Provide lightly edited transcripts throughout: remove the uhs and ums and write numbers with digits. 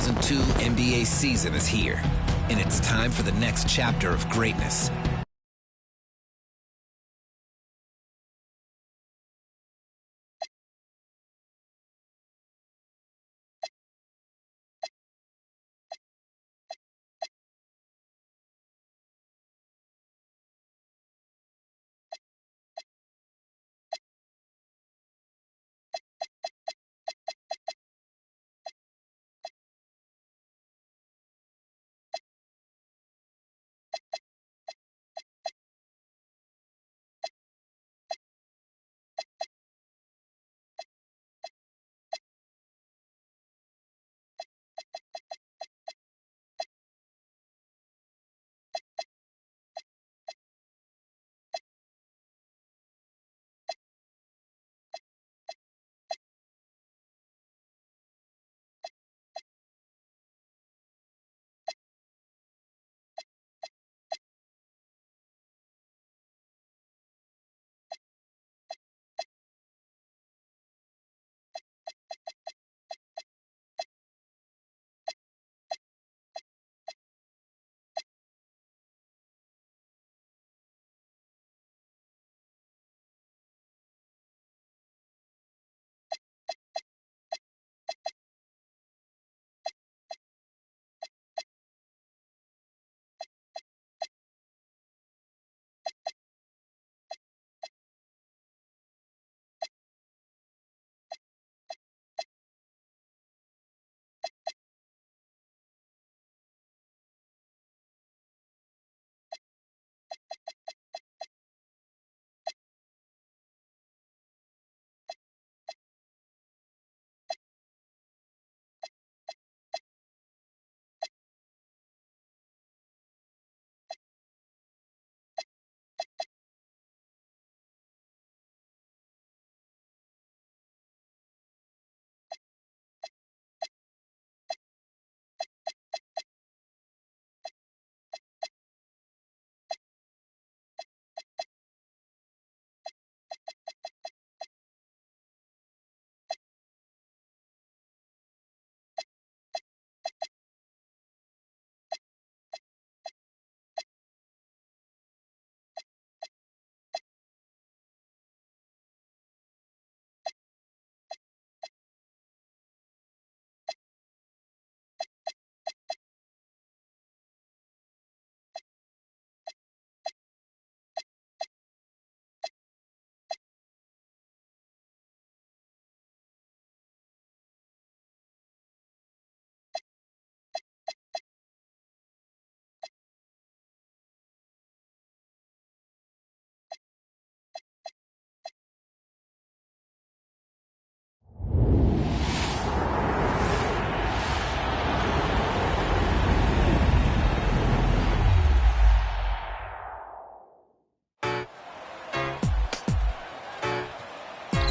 2002 NBA season is here, and it's time for the next chapter of greatness.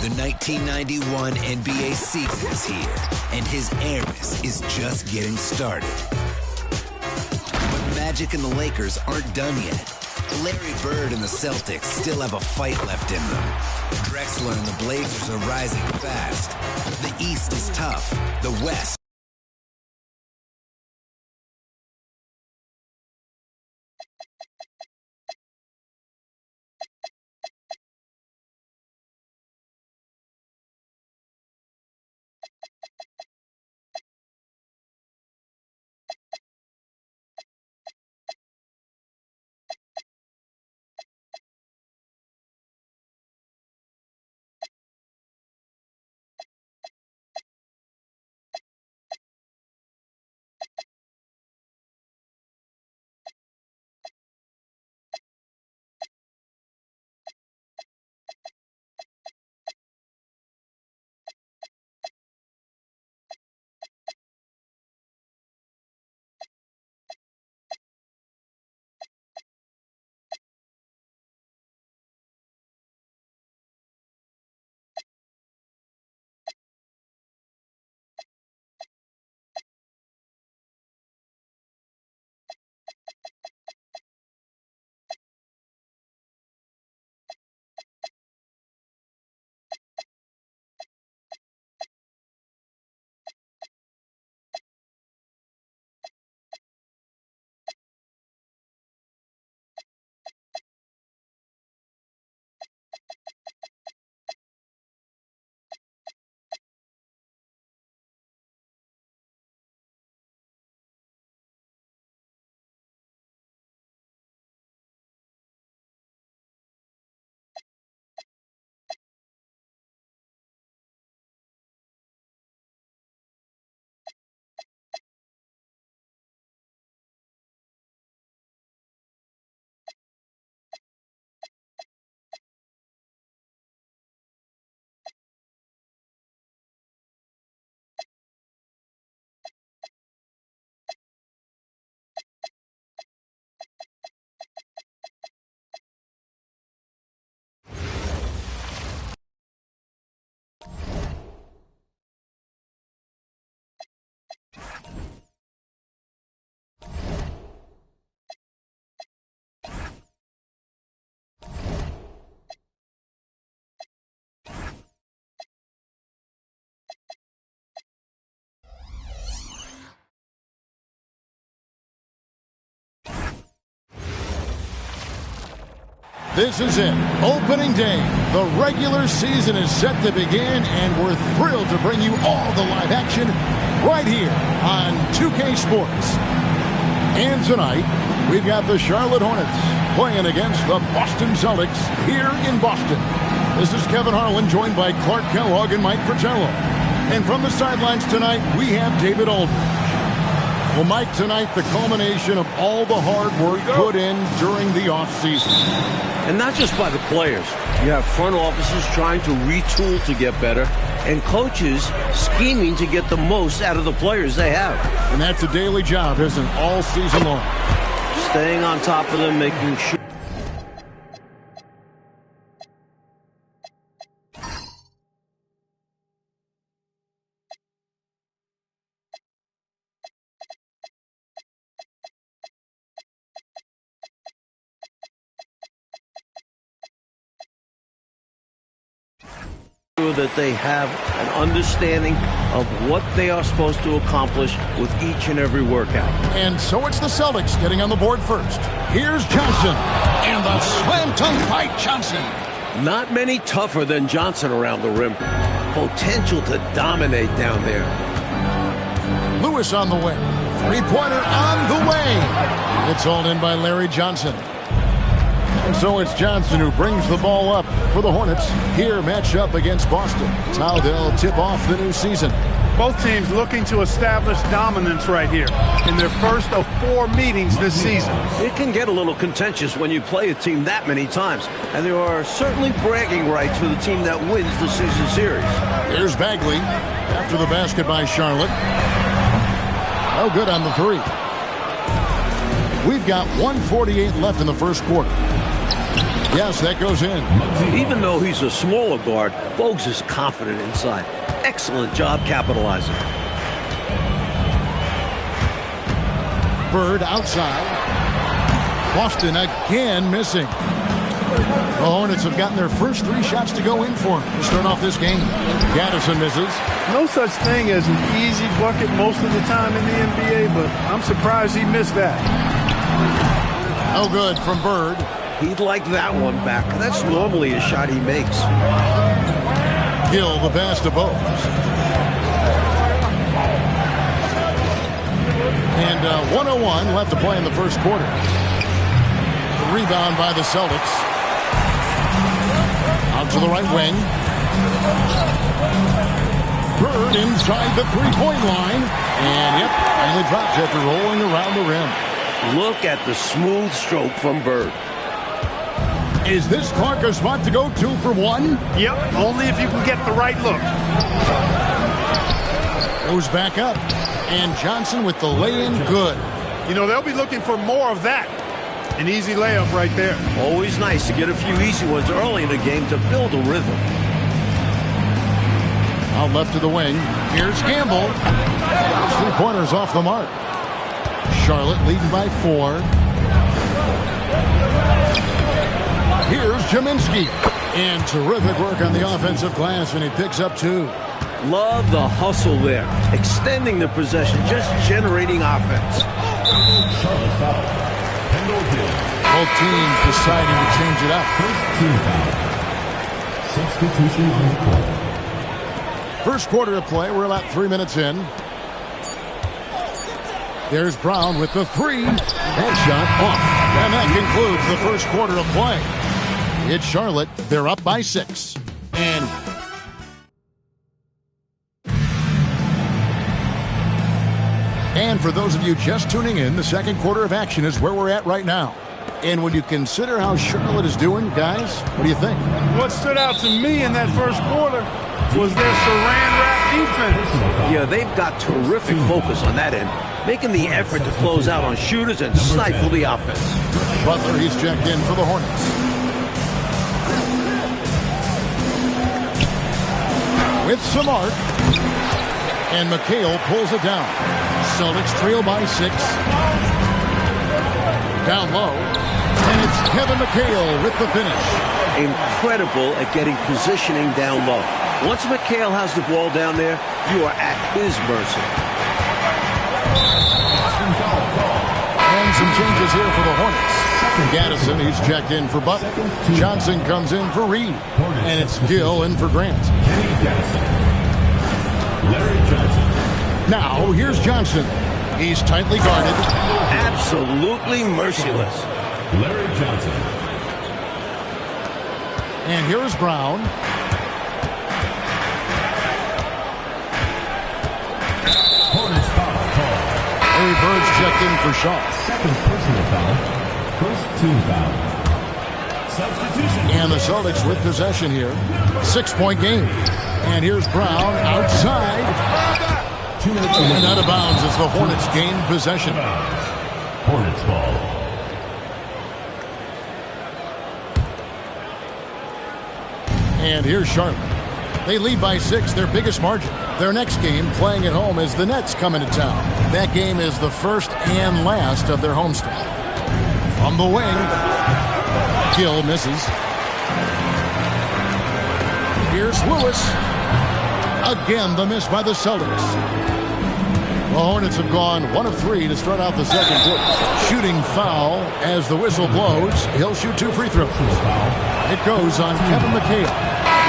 The 1991 NBA season is here, and his airness is just getting started. But Magic and the Lakers aren't done yet. Larry Bird and the Celtics still have a fight left in them. Drexler and the Blazers are rising fast. The East is tough. The West This is it. Opening day. The regular season is set to begin, and we're thrilled to bring you all the live action right here on 2K Sports. And tonight, we've got the Charlotte Hornets playing against the Boston Celtics here in Boston. This is Kevin Harlan, joined by Clark Kellogg and Mike Fratello. And from the sidelines tonight, we have David Aldridge. Well, Mike, tonight, the culmination of all the hard work put in during the offseason. And not just by the players. You have front offices trying to retool to get better, and coaches scheming to get the most out of the players they have. And that's a daily job, isn't it? All season long. Staying on top of them, making sure. That they have an understanding of what they are supposed to accomplish with each and every workout. And so it's the Celtics getting on the board first. Here's Johnson. And the slam dunk by Johnson. Not many tougher than Johnson around the rim. Potential to dominate down there. Lewis on the way. Three-pointer on the way. It's hauled in by Larry Johnson. And so it's Johnson who brings the ball up for the Hornets. Here, match up against Boston. It's how they'll tip off the new season. Both teams looking to establish dominance right here in their first of 4 meetings this season. It can get a little contentious when you play a team that many times. And there are certainly bragging rights for the team that wins the season series. Here's Bagley after the basket by Charlotte. No good on the three. We've got 1:48 left in the first quarter. Yes, that goes in. Even though he's a smaller guard, Bogues is confident inside. Excellent job capitalizing. Bird outside. Boston again missing. The Hornets have gotten their first 3 shots to go in for him to start off this game. Gaddison misses. No such thing as an easy bucket most of the time in the NBA, but I'm surprised he missed that. No good from Bird. He'd like that one back. That's normally a shot he makes. Hill the pass to Bogues. And 1:01 left to play in the first quarter. The rebound by the Celtics. Out to the right wing. Bird inside the three-point line. And, yep, finally drops after rolling around the rim. Look at the smooth stroke from Bird. Is this Clark a spot to go 2 for 1? Yep, only if you can get the right look. Goes back up. And Johnson with the lay-in good. You know, they'll be looking for more of that. An easy layup right there. Always nice to get a few easy ones early in the game to build a rhythm. Out left to the wing. Here's Campbell. 3-pointers off the mark. Charlotte leading by 4. Here's Jaminski. And terrific work on the offensive glass, and he picks up 2. Love the hustle there. Extending the possession, just generating offense. Both teams deciding to change it up. Substitution on the court. First quarter of play. We're about 3 minutes in. There's Brown with the 3. That shot off. And that concludes the first quarter of play. It's Charlotte. They're up by 6. And for those of you just tuning in, the second quarter of action is where we're at right now. And when you consider how Charlotte is doing, guys, what do you think? What stood out to me in that first quarter was their saran wrap defense. Yeah, they've got terrific focus on that end, making the effort to close out on shooters and stifle the offense. Butler, he's checked in for the Hornets. With some arc. And McHale pulls it down. Celtics trail by 6. Down low. And it's Kevin McHale with the finish. Incredible at getting positioning down low. Once McHale has the ball down there, you are at his mercy. And some changes here for the Hornets. Gaddison, he's checked in for Butler. Johnson comes in for Reed. And it's Gill in for Grant. Kenny Gaddison. Larry Johnson. Now, here's Johnson. He's tightly guarded. Absolutely merciless. Larry Johnson. And here's Brown. Hornets foul call. Larry Bird's checked in for Shaw. Second personal foul. First team foul. Substitution. And the Celtics with possession here. 6-point game. And here's Brown outside. 2 minutes And out of bounds as the Hornets gain possession. Hornets ball. And here's Charlotte. They lead by 6, their biggest margin. Their next game, playing at home, is the Nets coming to town. That game is the first and last of their homestand. From the wing, Gill misses. Here's Lewis. Again, the miss by the Celtics. The Hornets have gone 1 of 3 to start out the second quarter. Shooting foul as the whistle blows. He'll shoot 2 free throws. It goes on Kevin McHale.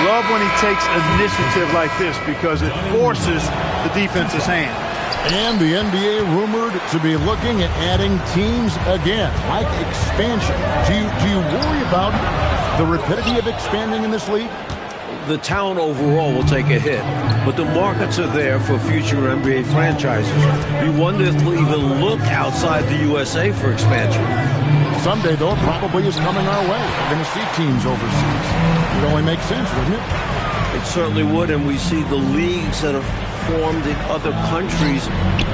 Love when he takes initiative like this because it forces the defense's hand. And the NBA rumored to be looking at adding teams again, like expansion. Do you worry about the rapidity of expanding in this league? The town overall will take a hit, but the markets are there for future NBA franchises. You wonder if they'll even look outside the USA for expansion. Someday, though, it probably is coming our way. We're going to see teams overseas. It only makes sense, wouldn't it? It certainly would, and we see the leagues that have formed in other countries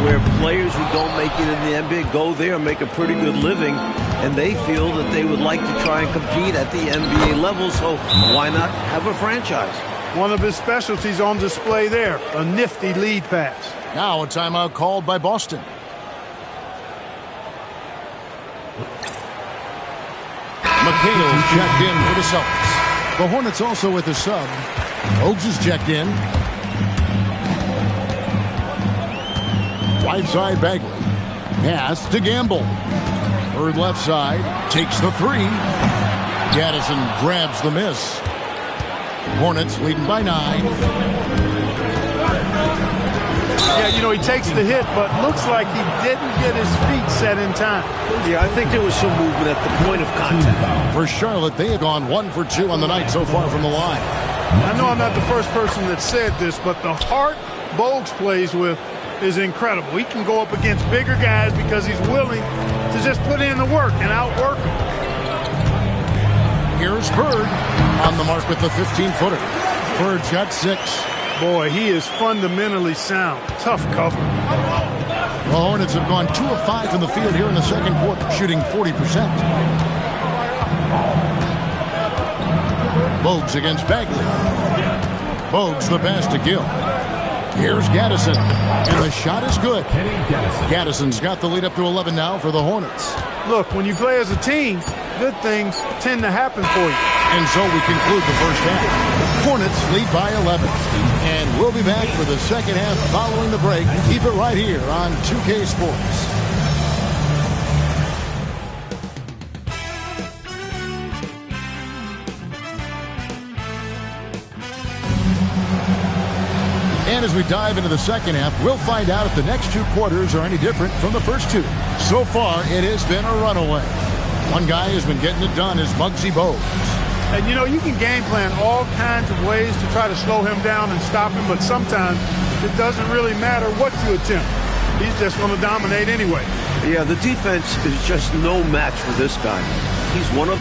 where players who don't make it in the NBA go there and make a pretty good living, and they feel that they would like to try and compete at the NBA level, so why not have a franchise? One of his specialties on display there, a nifty lead pass. Now a timeout called by Boston. McHale's checked in for the Celtics. The Hornets also with a sub. Oaks is checked in. Right side Bagley. Pass to Gamble. Bird left side. Takes the 3. Gaddison grabs the miss. Hornets leading by 9. Yeah, you know, he takes the hit, but looks like he didn't get his feet set in time. Yeah, I think there was some movement at the point of contact. For Charlotte, they have gone 1 for 2 on the night so far from the line. I know I'm not the first person that said this, but the heart Bogues plays with is incredible. He can go up against bigger guys because he's willing to just put in the work and outwork them. Here's Bird on the mark with the 15-footer. Bird's got 6. Boy, he is fundamentally sound. Tough cover. The Hornets have gone 2 of 5 from the field here in the second quarter, shooting 40%. Bogues against Bagley. Bogues the pass to Gill. Here's Gaddison, and the shot is good. Kenny Gaddison. Gaddison's got the lead up to 11 now for the Hornets. Look, when you play as a team, good things tend to happen for you. And so we conclude the first half. Hornets lead by 11. And we'll be back for the second half following the break. Keep it right here on 2K Sports. And as we dive into the second half, we'll find out if the next 2 quarters are any different from the first 2. So far, it has been a runaway. One guy who's been getting it done is Muggsy Bogues. And, you know, you can game plan all kinds of ways to try to slow him down and stop him, but sometimes it doesn't really matter what you attempt. He's just going to dominate anyway. Yeah, the defense is just no match for this guy. He's one of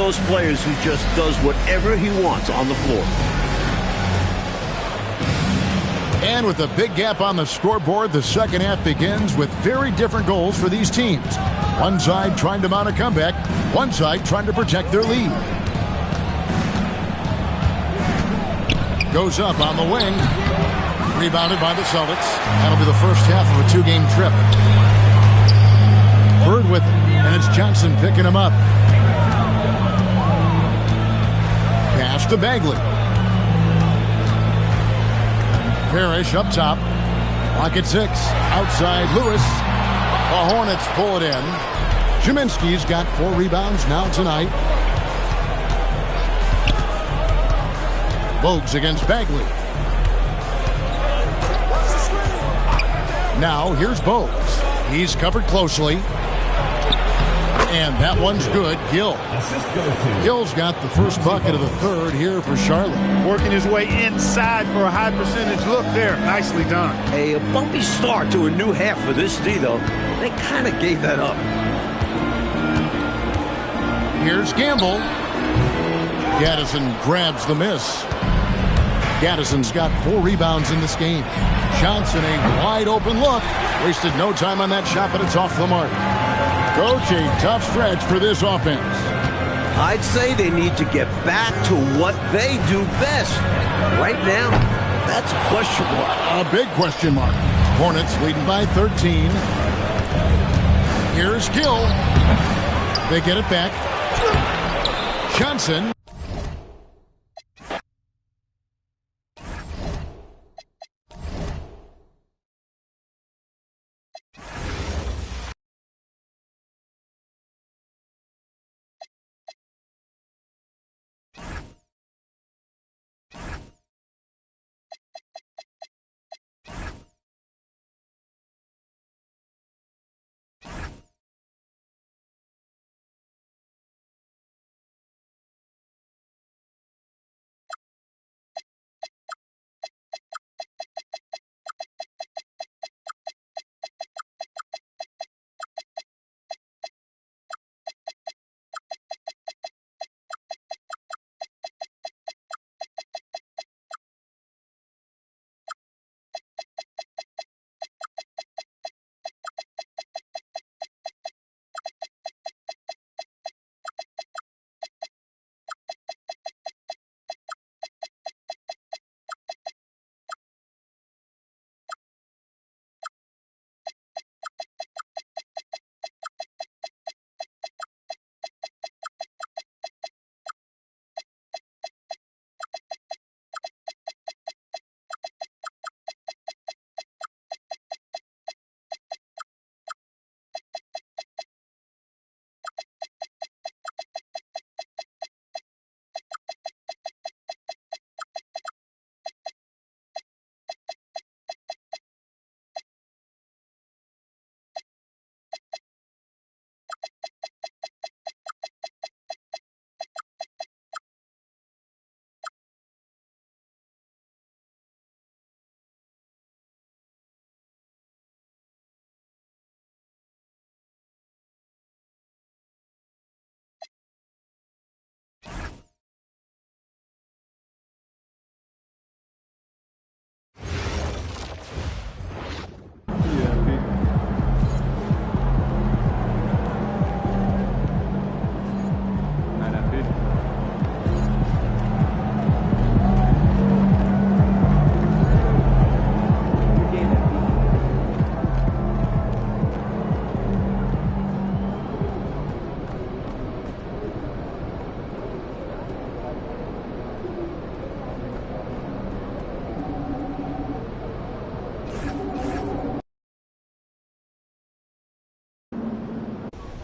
those players who just does whatever he wants on the floor. And with a big gap on the scoreboard, the second half begins with very different goals for these teams. One side trying to mount a comeback, one side trying to protect their lead. Goes up on the wing. Rebounded by the Celtics. That'll be the first half of a two-game trip. Bird with it, and it's Johnson picking him up. Pass to Bagley. Parrish up top. Lock at 6. Outside Lewis. The Hornets pull it in. Kaminsky's got 4 rebounds now tonight. Bogues against Bagley. Now here's Bogues. He's covered closely. And that one's good. Gill. Gill's got the first bucket of the third here for Charlotte. Working his way inside for a high percentage look there. Nicely done. A bumpy start to a new half for this D, though. They kind of gave that up. Here's Gamble. Gaddison grabs the miss. Gaddison's got 4 rebounds in this game. Johnson, a wide open look. Wasted no time on that shot, but it's off the mark. Coach, a tough stretch for this offense. I'd say they need to get back to what they do best. Right now, that's a question mark. A big question mark. Hornets leading by 13. Here's Gill. They get it back. Johnson.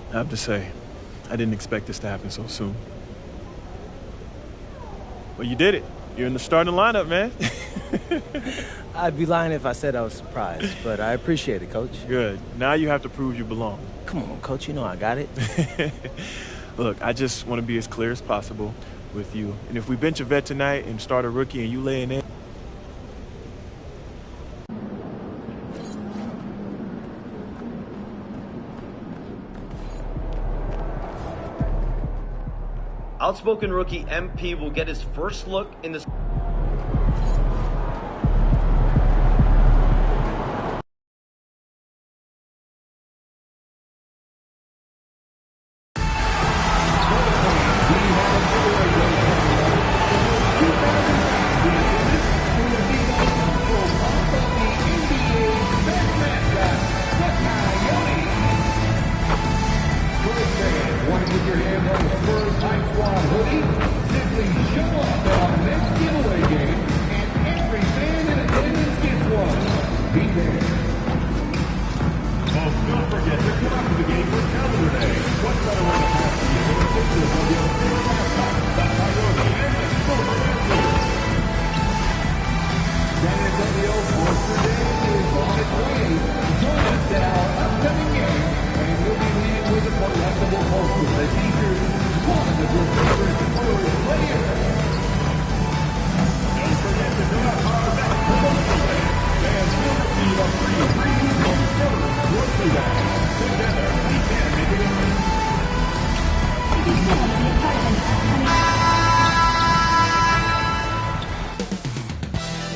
I have to say, I didn't expect this to happen so soon. Well, you did it. You're in the starting lineup, man. I'd be lying if I said I was surprised, but I appreciate it, Coach. Good. Now you have to prove you belong. Come on, Coach. You know I got it. Look, I just want to be as clear as possible with you. And if we bench a vet tonight and start a rookie and you lay an egg, Outspoken rookie MP will get his first look in the...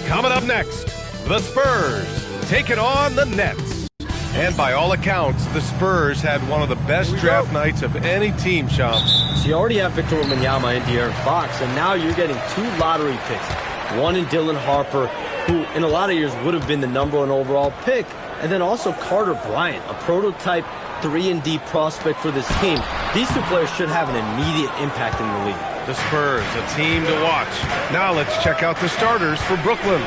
Coming up next, the Spurs taking on the Nets. And by all accounts, the Spurs had one of the best draft nights of any team, Shams. So you already have Victor Wembanyama and De'Aaron Fox, and now you're getting 2 lottery picks. One in Dylan Harper, who in a lot of years would have been the #1 overall pick, and then also Carter Bryant, a prototype 3-and-D prospect for this team. These 2 players should have an immediate impact in the league. The Spurs, a team to watch. Now let's check out the starters for Brooklyn.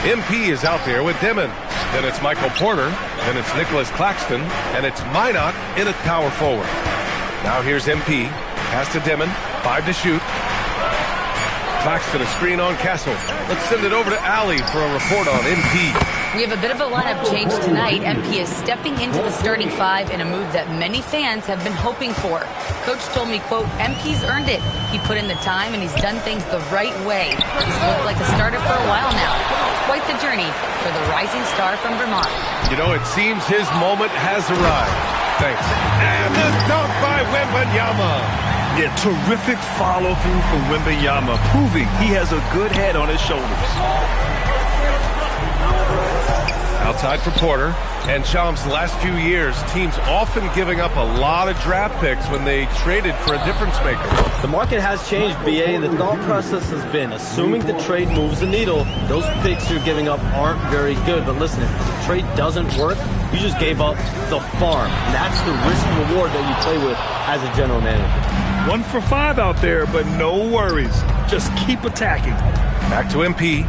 MP is out there with Dimon. Then it's Michael Porter. Then it's Nicholas Claxton. And it's Minot in at power forward. Now here's MP. Pass to Dimon. 5 to shoot. Claxton a screen on Castle. Let's send it over to Allie for a report on MP. We have a bit of a lineup change tonight. MP is stepping into the starting 5 in a move that many fans have been hoping for. Coach told me, quote, MP's earned it. He put in the time and he's done things the right way. He's looked like a starter for a while now. It's quite the journey for the rising star from Vermont. You know, it seems his moment has arrived. Thanks. And the dunk by Wembanyama. Yeah, terrific follow-through from Wembanyama, proving he has a good head on his shoulders. Outside for Porter. And Shams, the last few years, teams often giving up a lot of draft picks when they traded for a difference maker. The market has changed, BA. The thought process has been, assuming the trade moves the needle, those picks you're giving up aren't very good. But listen, if the trade doesn't work, you just gave up the farm. And that's the risk reward that you play with as a general manager. 1 for 5 out there, but no worries. Just keep attacking. Back to MP.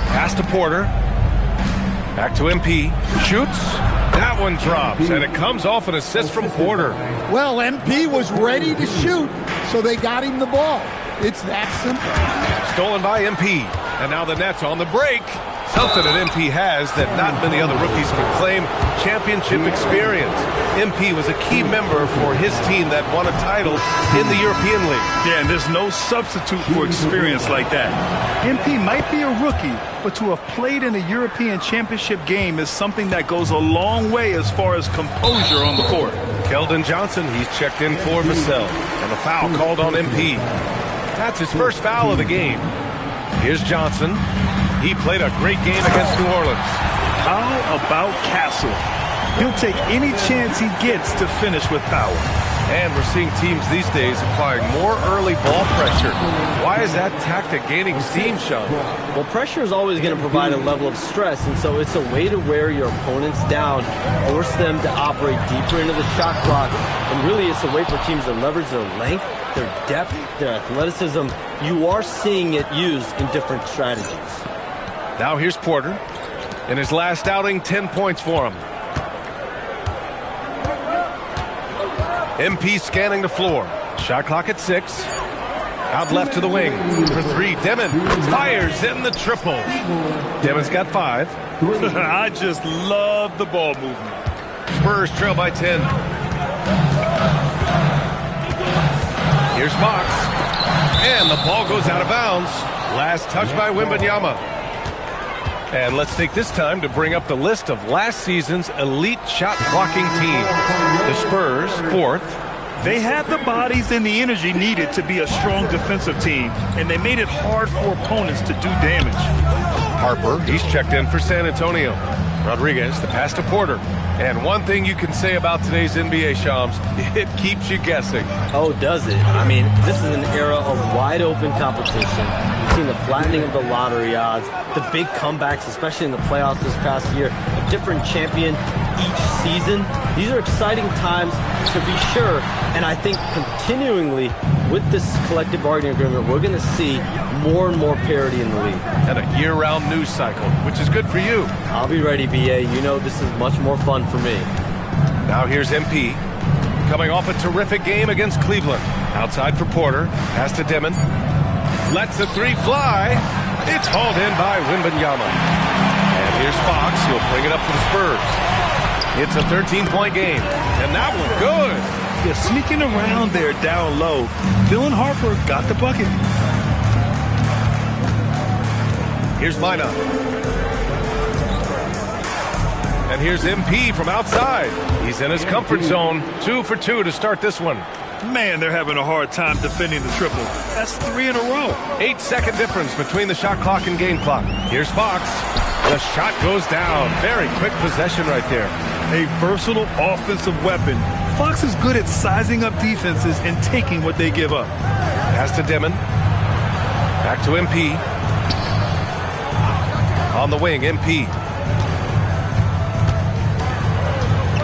Pass to Porter. Back to MP. Shoots. That one drops, and it comes off an assist from Porter. Well, MP was ready to shoot, so they got him the ball. It's that simple. Stolen by MP. And now the Nets on the break. Something that MP has that not many other rookies can claim, championship experience. MP was a key member for his team that won a title in the European League. Yeah, and there's no substitute for experience like that. MP might be a rookie, but to have played in a European championship game is something that goes a long way as far as composure on the court. Keldon Johnson, he's checked in for Vassell. And a foul called on MP. That's his first foul of the game. Here's Johnson. He played a great game against New Orleans. How about Castle? He'll take any chance he gets to finish with power. And we're seeing teams these days applying more early ball pressure. Why is that tactic gaining steam, Sean? Well, pressure is always going to provide a level of stress, and so it's a way to wear your opponents down, force them to operate deeper into the shot clock, and really it's a way for teams to leverage their length, their depth, their athleticism. You are seeing it used in different strategies. Now here's Porter. In his last outing, 10 points for him. MP scanning the floor. Shot clock at 6. Out left to the wing. For 3, Dimon fires in the triple. Dimon's got 5. I just love the ball movement. Spurs trail by 10. Here's Fox. And the ball goes out of bounds. Last touch by Wembanyama. And let's take this time to bring up the list of last season's elite shot blocking teams. The Spurs, 4th. They had the bodies and the energy needed to be a strong defensive team, and they made it hard for opponents to do damage. Harper, he's checked in for San Antonio. Rodriguez, the pass to Porter. And one thing you can say about today's NBA, Shams, it keeps you guessing. Oh, does it? I mean, this is an era of wide open competition. We've seen the flattening of the lottery odds, the big comebacks, especially in the playoffs this past year, a different champion each season. These are exciting times to be sure, and I think continuingly with this collective bargaining agreement, we're going to see more and more parity in the league. And a year-round news cycle, which is good for you. I'll be ready, BA. You know this is much more fun for me. Now here's MP, coming off a terrific game against Cleveland. Outside for Porter, pass to Dimon. Lets the three fly. It's hauled in by Wembanyama. And here's Fox, he'll bring it up for the Spurs. It's a 13-point game, and that one good. Yeah, sneaking around there down low. Dylan Harper got the bucket. Here's Minot. And here's MP from outside. He's in his comfort zone. 2 for 2 to start this one. Man, they're having a hard time defending the triple. That's 3 in a row. 8-second difference between the shot clock and game clock. Here's Fox. The shot goes down. Very quick possession right there. A versatile offensive weapon. Fox is good at sizing up defenses and taking what they give up. Pass to Dimon. Back to MP. On the wing, MP.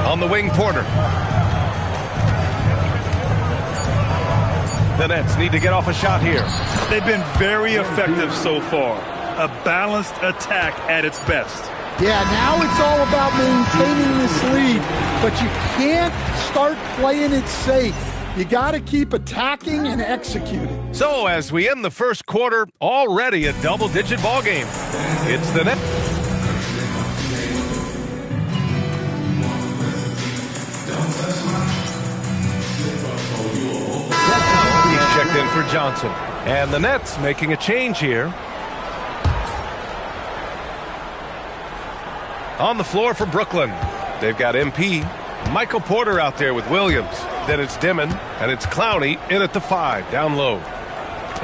On the wing, Porter. The Nets need to get off a shot here. They've been very effective so far. A balanced attack at its best. Yeah, now it's all about maintaining this lead, but you can't start playing it safe. You got to keep attacking and executing. So as we end the first quarter, already a double-digit ball game. It's the Nets. He's checked in for Johnson. And the Nets making a change here. On the floor for Brooklyn, they've got MP. Michael Porter out there with Williams. Then it's Dimon, and it's Clowney in at the 5, down low.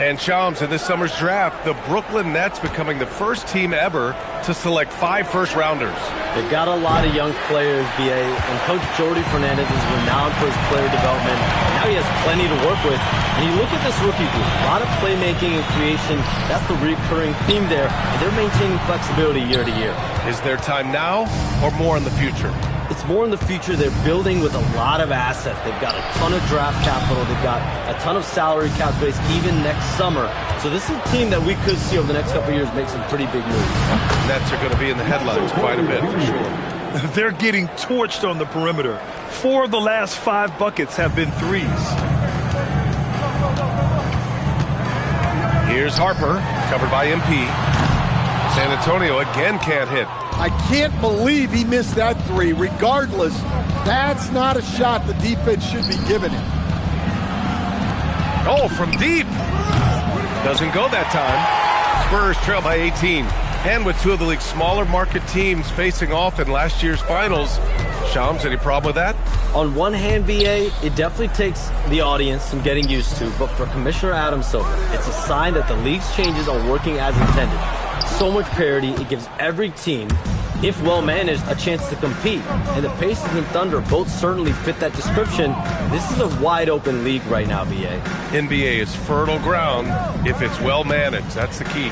And Shams, in this summer's draft, the Brooklyn Nets becoming the first team ever to select 5 first-rounders. They've got a lot of young players, BA, and Coach Jordi Fernandez is renowned for his player development. Now he has plenty to work with. And you look at this rookie group, a lot of playmaking and creation. That's the recurring theme there, and they're maintaining flexibility year to year. Is their time now or more in the future? It's more in the future. They're building with a lot of assets. They've got a ton of draft capital. They've got a ton of salary cap space even next summer. So this is a team that we could see over the next couple of years make some pretty big moves. Nets are going to be in the headlines quite a bit for sure. They're getting torched on the perimeter. 4 of the last 5 buckets have been threes. Here's Harper, covered by MP. San Antonio again can't hit. I can't believe he missed that 3. Regardless, that's not a shot the defense should be giving him. Oh, from deep. Doesn't go that time. Spurs trail by 18. And with 2 of the league's smaller market teams facing off in last year's finals, Shams, any problem with that? On one hand, BA, it definitely takes the audience some getting used to, but for Commissioner Adam Silver, it's a sign that the league's changes are working as intended. So much parity, it gives every team, if well managed, a chance to compete. And the Pacers and Thunder both certainly fit that description. This is a wide open league right now, BA. NBA is fertile ground if it's well managed. That's the key.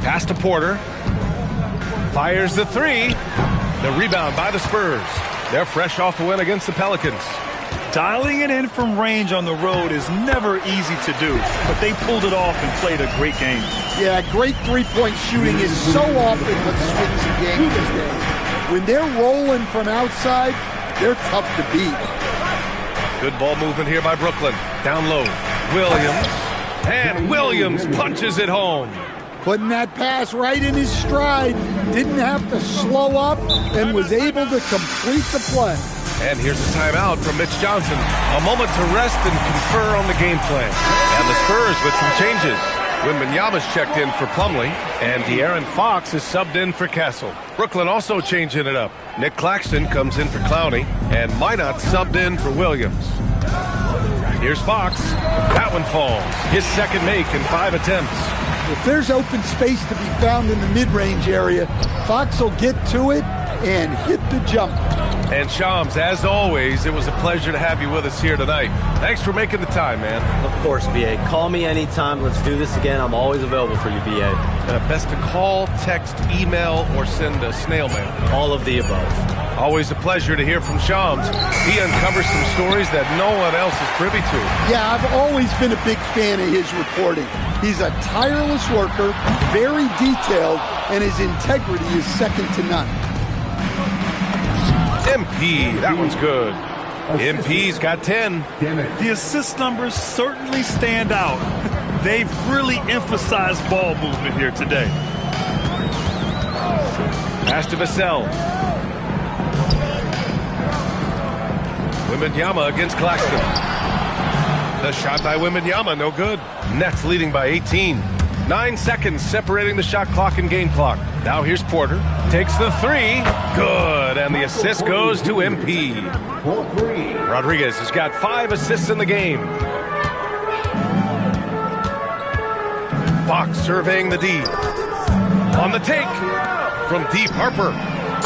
Pass to Porter. Fires the 3. The rebound by the Spurs. They're fresh off the win against the Pelicans. Dialing it in from range on the road is never easy to do, but they pulled it off and played a great game. Yeah, great three-point shooting is so often what swings a game these days. When they're rolling from outside, they're tough to beat. Good ball movement here by Brooklyn. Down low. Williams. And Williams punches it home. Putting that pass right in his stride. Didn't have to slow up and was able to complete the play. And here's a timeout from Mitch Johnson. A moment to rest and confer on the game plan. And the Spurs with some changes. Wembanyama's checked in for Plumlee, and De'Aaron Fox is subbed in for Castle. Brooklyn also changing it up. Nick Claxton comes in for Clowney, and Minot subbed in for Williams. Here's Fox. That one falls. His second make in 5 attempts. If there's open space to be found in the mid-range area, Fox will get to it and hit the jump. And Shams, as always, it was a pleasure to have you with us here tonight. Thanks for making the time, man. Of course, B.A. Call me anytime. Let's do this again. I'm always available for you, B.A. Best to call, text, email, or send a snail mail. All of the above. Always a pleasure to hear from Shams. He uncovers some stories that no one else is privy to. Yeah, I've always been a big fan of his reporting. He's a tireless worker, very detailed, and his integrity is second to none. MP, that one's good. MP's got 10. The assist numbers certainly stand out. They've really emphasized ball movement here today. Pass to Vassell. Wembanyama against Claxton. The shot by Wembanyama, no good. Nets leading by 18. 9 seconds separating the shot clock and game clock. Now here's Porter. Takes the 3. Good. And the assist goes to MP. Rodriguez has got 5 assists in the game. Fox surveying the D. On the take. From deep, Harper.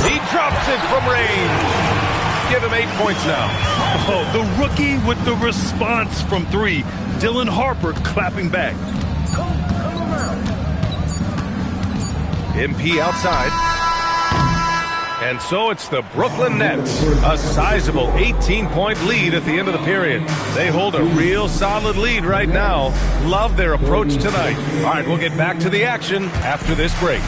He drops it from range. Give him 8 points now. Oh, the rookie with the response from 3. Dylan Harper clapping back. MP outside. And so it's the Brooklyn Nets. A sizable 18-point lead at the end of the period. They hold a real solid lead right now. Love their approach tonight. All right, we'll get back to the action after this break.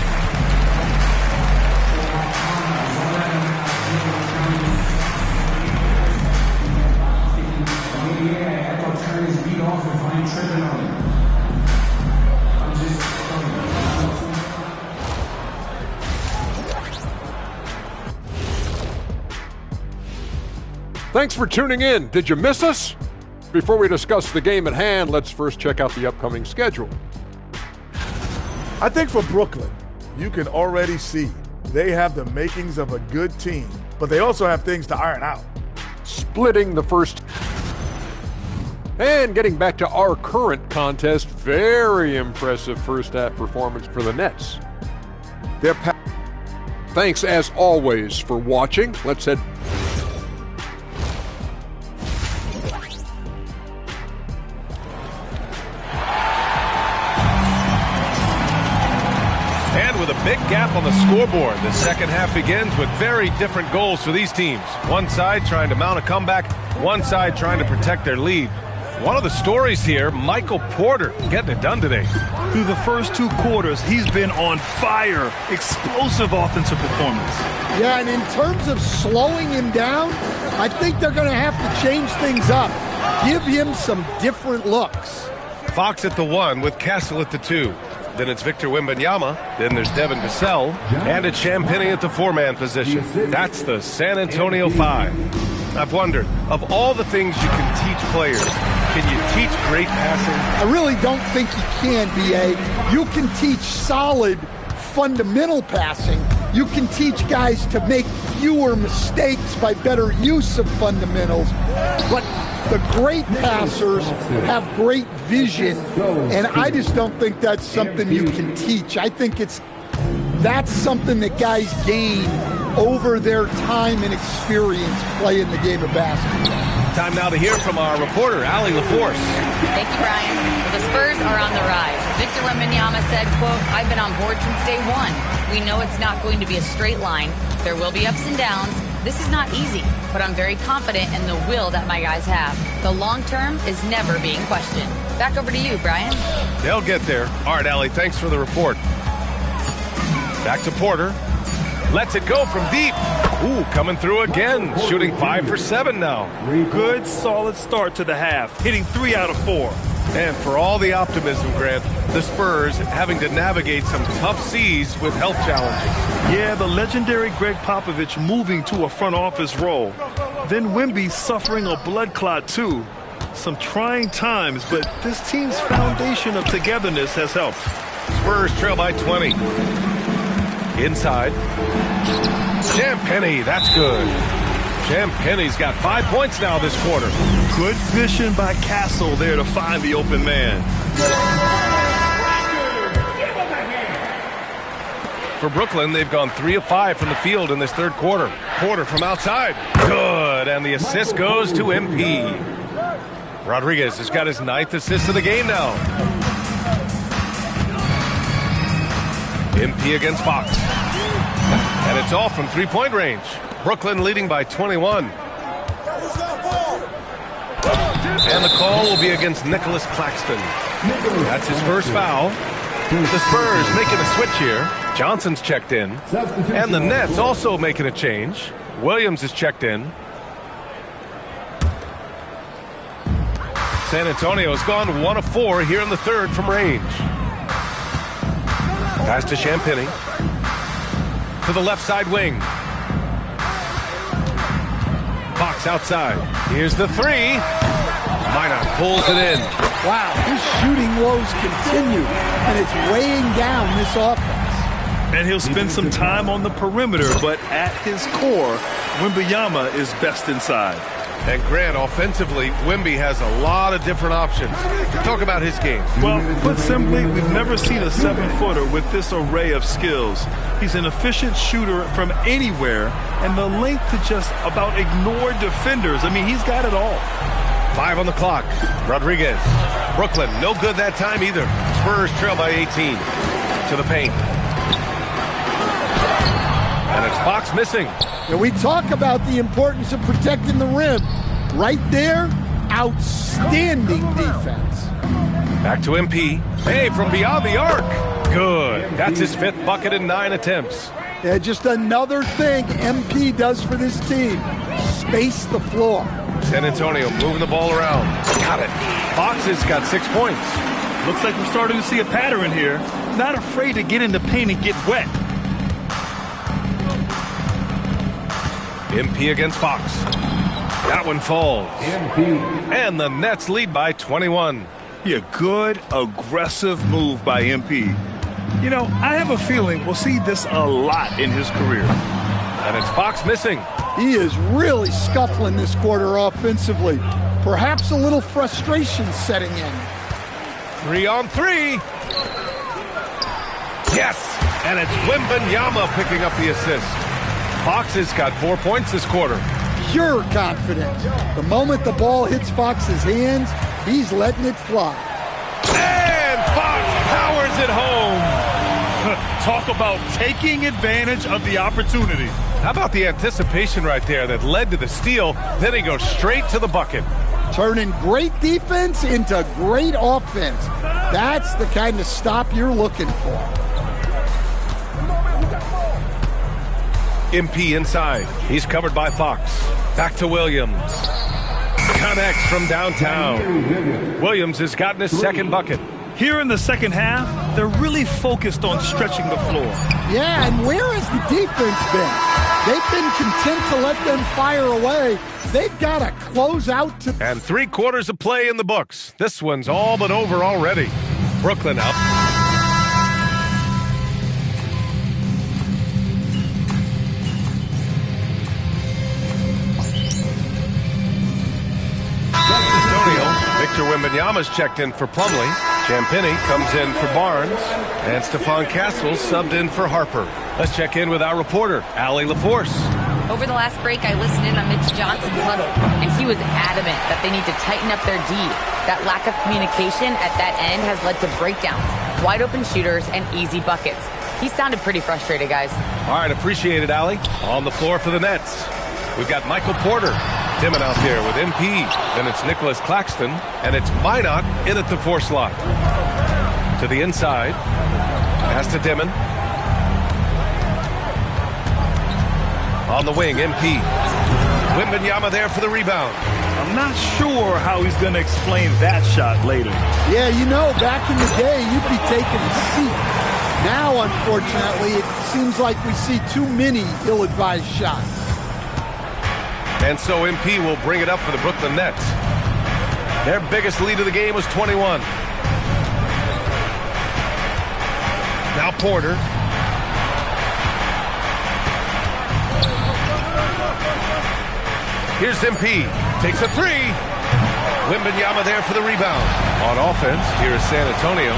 Thanks for tuning in. Did you miss us? Before we discuss the game at hand, let's first check out the upcoming schedule. I think for Brooklyn, you can already see they have the makings of a good team, but they also have things to iron out. Splitting the first. And getting back to our current contest, very impressive first half performance for the Nets. Thanks as always for watching. Let's head. With a big gap on the scoreboard, the second half begins with very different goals for these teams. One side trying to mount a comeback, one side trying to protect their lead. One of the stories here, Michael Porter getting it done today. Through the first 2 quarters, he's been on fire. Explosive offensive performance. Yeah, and in terms of slowing him down, I think they're going to have to change things up. Give him some different looks. Fox at the 1 with Castle at the 2. Then it's Victor Wembanyama. Then there's Devin Vassell. And it's Champagnie at the 4-man position. That's the San Antonio 5. I've wondered, of all the things you can teach players, can you teach great passing? I really don't think you can, B.A. You can teach solid, fundamental passing. You can teach guys to make fewer mistakes by better use of fundamentals. But the great passers have great vision, and I just don't think that's something you can teach. I think that's something that guys gain over their time and experience playing the game of basketball. Time now to hear from our reporter, Allie LaForce. Thank you, Brian. The Spurs are on the rise. Victor Wembanyama said, quote, "I've been on board since day one. We know it's not going to be a straight line. There will be ups and downs. This is not easy, but I'm very confident in the will that my guys have. The long term is never being questioned." Back over to you, Brian. They'll get there. All right, Allie, thanks for the report. Back to Porter. Lets it go from deep. Ooh, coming through again. Shooting 5 for 7 now. Good, solid start to the half. Hitting 3 out of 4. And for all the optimism, Grant, the Spurs having to navigate some tough seas with health challenges. Yeah, the legendary Greg Popovich moving to a front office role. Then Wemby suffering a blood clot, too. Some trying times, but this team's foundation of togetherness has helped. Spurs trail by 20. Inside. Champagnie, that's good. Champagnie's got 5 points now this quarter. Good vision by Castle there to find the open man. For Brooklyn, they've gone 3 of 5 from the field in this third quarter. Porter from outside. Good, and the assist goes to MP. Rodriguez has got his 9th assist of the game now. MP against Fox. And it's all from three-point range. Brooklyn leading by 21. And the call will be against Nicholas Claxton. That's his first foul. The Spurs making a switch here. Johnson's checked in. And the Nets also making a change. Williams is checked in. San Antonio's gone 1 of 4 here in the third from range. Pass to Champagnie. To the left side wing. Fox outside. Here's the 3. Minot pulls it in. Wow, his shooting woes continue, and it's weighing down this offense. And he'll spend some time on the perimeter, but at his core, Wembanyama is best inside. And Grant, offensively, Wemby has a lot of different options. Talk about his game. Well, put simply, we've never seen a 7-footer with this array of skills. He's an efficient shooter from anywhere, and the length to just about ignore defenders. I mean, he's got it all. 5 on the clock. Rodriguez. Brooklyn, no good that time either. Spurs trail by 18. To the paint. And it's Fox missing. And we talk about the importance of protecting the rim. Right there, outstanding defense. Back to MP. Hey, from beyond the arc. Good. That's his 5th bucket in 9 attempts. Yeah, just another thing MP does for this team. Space the floor. San Antonio moving the ball around. Got it. Fox has got 6 points. Looks like we're starting to see a pattern here. Not afraid to get in the paint and get wet. MP against Fox. That one falls. MP. And the Nets lead by 21. Yeah, good, aggressive move by MP. You know, I have a feeling we'll see this a lot in his career. And it's Fox missing. He is really scuffling this quarter offensively. Perhaps a little frustration setting in. 3 on 3. Yes! And it's Wembanyama picking up the assist. Fox has got 4 points this quarter. Pure confidence. The moment the ball hits Fox's hands, he's letting it fly. And Fox powers it home. Talk about taking advantage of the opportunity. How about the anticipation right there that led to the steal? Then he goes straight to the bucket. Turning great defense into great offense. That's the kind of stop you're looking for. MP inside. He's covered by Fox. Back to Williams. Connects from downtown. Williams has gotten his 2nd bucket. Here in the second half, they're really focused on stretching the floor. Yeah, and where has the defense been? They've been content to let them fire away. They've got to close out to... And 3 quarters of play in the books. This one's all but over already. Brooklyn up. Victor Wembanyama's checked in for Plumlee. Champagnie comes in for Barnes. And Stephon Castle subbed in for Harper. Let's check in with our reporter, Allie LaForce. Over the last break, I listened in on Mitch Johnson's huddle, and he was adamant that they need to tighten up their D. That lack of communication at that end has led to breakdowns, wide open shooters, and easy buckets. He sounded pretty frustrated, guys. All right, appreciate it, Allie. On the floor for the Nets, we've got Michael Porter. Dimon out there with MP. Then it's Nicholas Claxton. And it's Minot in at the 4 slot. To the inside. Pass to Dimon. On the wing, MP. Wembanyama there for the rebound. I'm not sure how he's going to explain that shot later. Yeah, you know, back in the day, you'd be taking a seat. Now, unfortunately, it seems like we see too many ill-advised shots. And so MP will bring it up for the Brooklyn Nets. Their biggest lead of the game was 21. Now Porter. Here's MP. Takes a three. Wembanyama there for the rebound. On offense, here is San Antonio.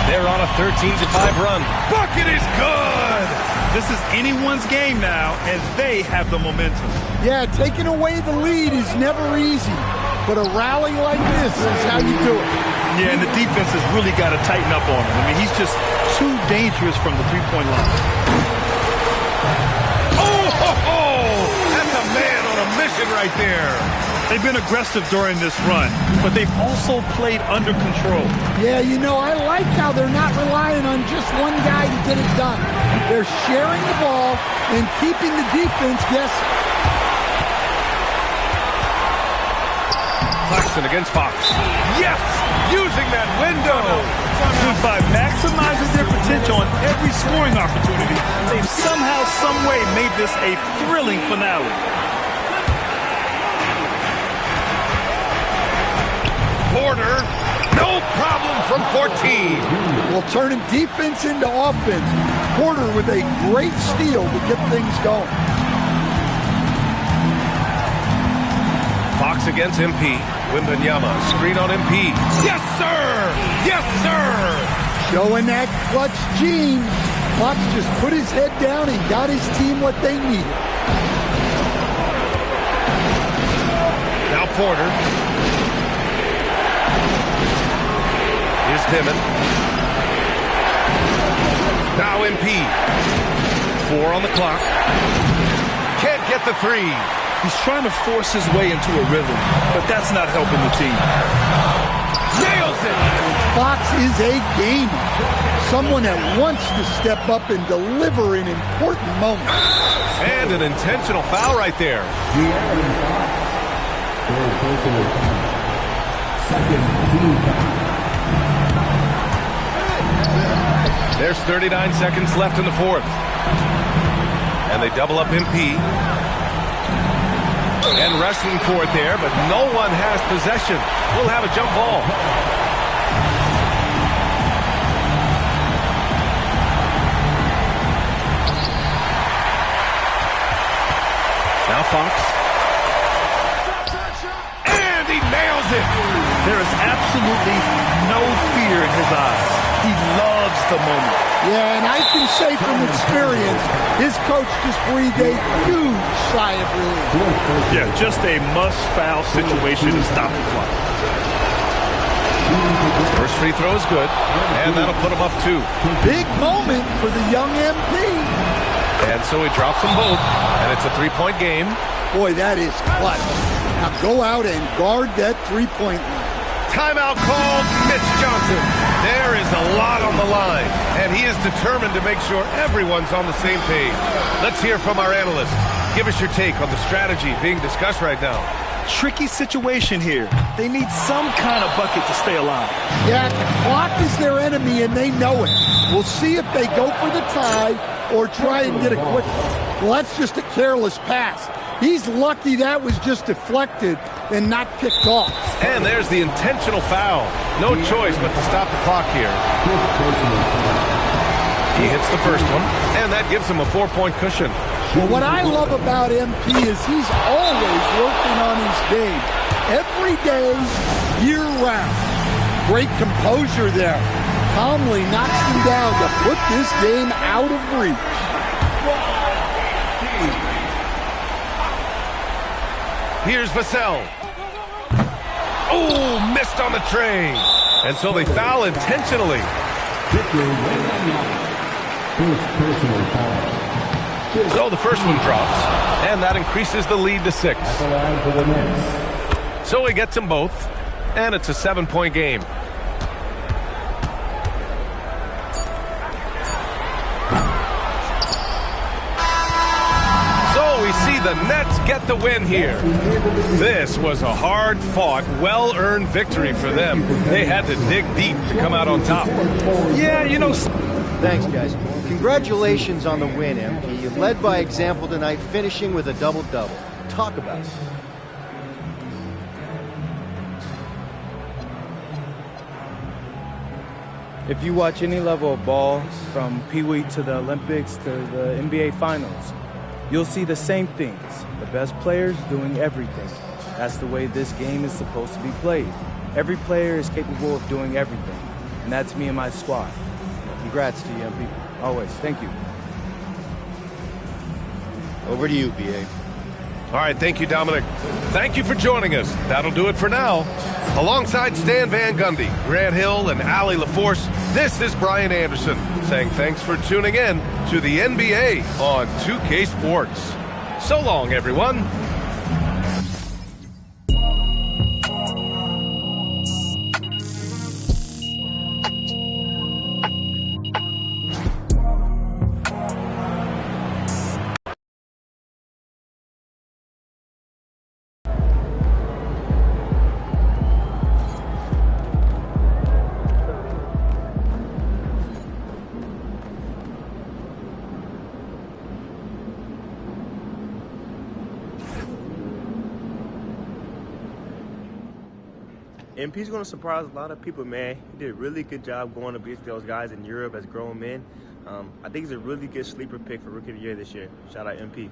They're on a 13-5 run. Bucket is good! This is anyone's game now, and they have the momentum. Yeah, taking away the lead is never easy, but a rally like this is how you do it. Yeah, and the defense has really got to tighten up on him. I mean, he's just too dangerous from the three-point line. That's a man on a mission right there. They've been aggressive during this run, but they've also played under control. Yeah, you know, I like how they're not relying on just one guy to get it done. They're sharing the ball and keeping the defense guessing. Claxton against Fox. Yes! Using that window! By maximizing their potential on every scoring opportunity, they've somehow, someway made this a thrilling finale. Porter, no problem from 14. Well, turning defense into offense. Porter with a great steal to get things going. Fox against MP. Wembanyama, screen on MP. Yes, sir! Yes, sir! Showing that clutch gene. Fox just put his head down and got his team what they needed. Now Porter. Here's Dimon. Now MP. 4 on the clock. Can't get the three. He's trying to force his way into a rhythm, but that's not helping the team. Nails it! Fox is a gamer. Someone that wants to step up and deliver in important moments. And an intentional foul right there. There's 39 seconds left in the fourth. And they double up MP. And wrestling for it there, but no one has possession. We'll have a jump ball. Now Fox. And he nails it. There is absolutely no fear in his eyes. He loves the moment. Yeah, and I can say from experience, his coach just breathed a huge sigh of relief. Yeah, just a must-foul situation to stop the clock. First free throw is good, and that'll put him up 2. Big moment for the young MP. And so he drops them both, and it's a 3-point game. Boy, that is clutch. Now go out and guard that three-point line. Timeout called. Mitch Johnson. There is a lot on the line, and he is determined to make sure everyone's on the same page. Let's hear from our analyst. Give us your take on the strategy being discussed right now. Tricky situation here. They need some kind of bucket to stay alive. Yeah, the clock is their enemy, and they know it. We'll see if they go for the tie or try and get a quick one. Well, that's just a careless pass. He's lucky that was just deflected and not picked off. And there's the intentional foul. No choice but to stop the clock here. He hits the first one, and that gives him a 4-point cushion. Well, what I love about MP is he's always working on his game. Every day, year-round. Great composure there. Calmly knocks him down to put this game out of reach. Here's Vassell. Oh, missed on the tray. And so they foul intentionally. So the first one drops, and that increases the lead to 6. So he gets them both, and it's a 7-point game. We see the Nets get the win here. This was a hard-fought, well-earned victory for them. They had to dig deep to come out on top. Yeah, you know... Thanks, guys. Congratulations on the win, MP. You led by example tonight, finishing with a double-double. Talk about it. If you watch any level of ball, from Pee Wee to the Olympics to the NBA Finals, you'll see the same things. The best players doing everything. That's the way this game is supposed to be played. Every player is capable of doing everything, and that's me and my squad. Congrats to you, MP. Always. Thank you. Over to you, BA. All right, thank you, Dominic. Thank you for joining us. That'll do it for now. Alongside Stan Van Gundy, Grant Hill, and Allie LaForce, this is Brian Anderson saying thanks for tuning in to the NBA on 2K Sports. So long, everyone. MP's going to surprise a lot of people, man. He did a really good job going against those guys in Europe as grown men. I think he's a really good sleeper pick for Rookie of the Year this year. Shout out MP.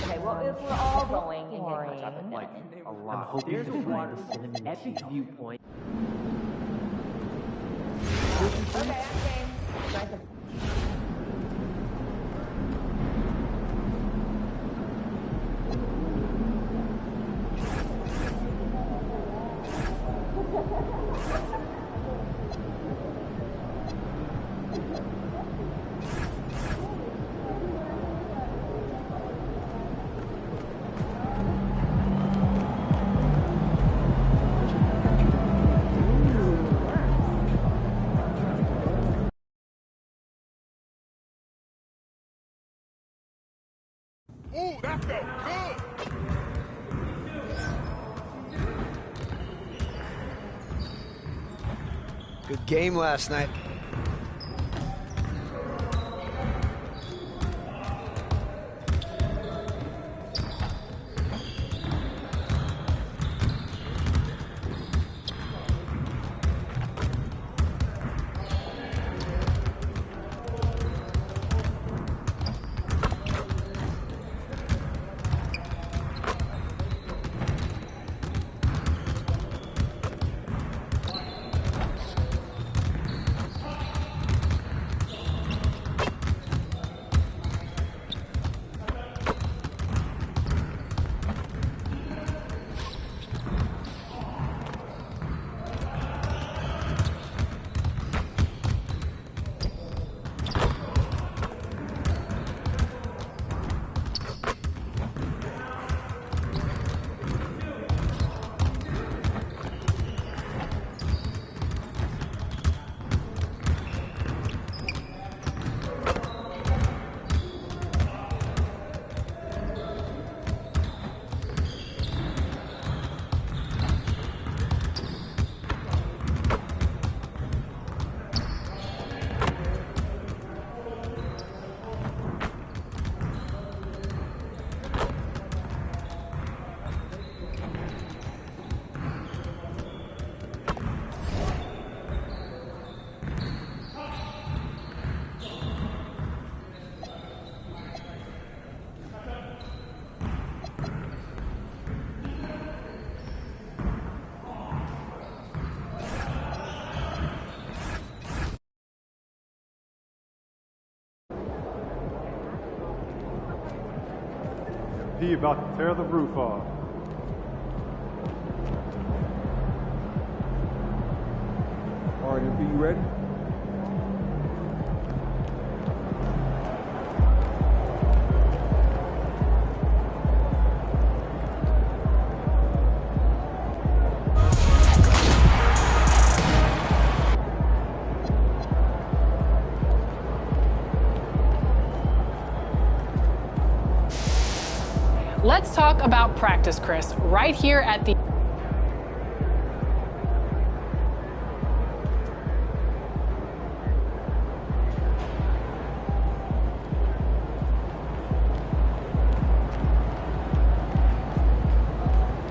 Okay, well, if we're all going and getting like a lot. I'm hoping there's an epic viewpoint. Okay, I'm game. Ooh, that felt good. Good game last night. MP about to tear the roof off. All right, MP, you ready? Let's talk about practice, Chris, right here at the...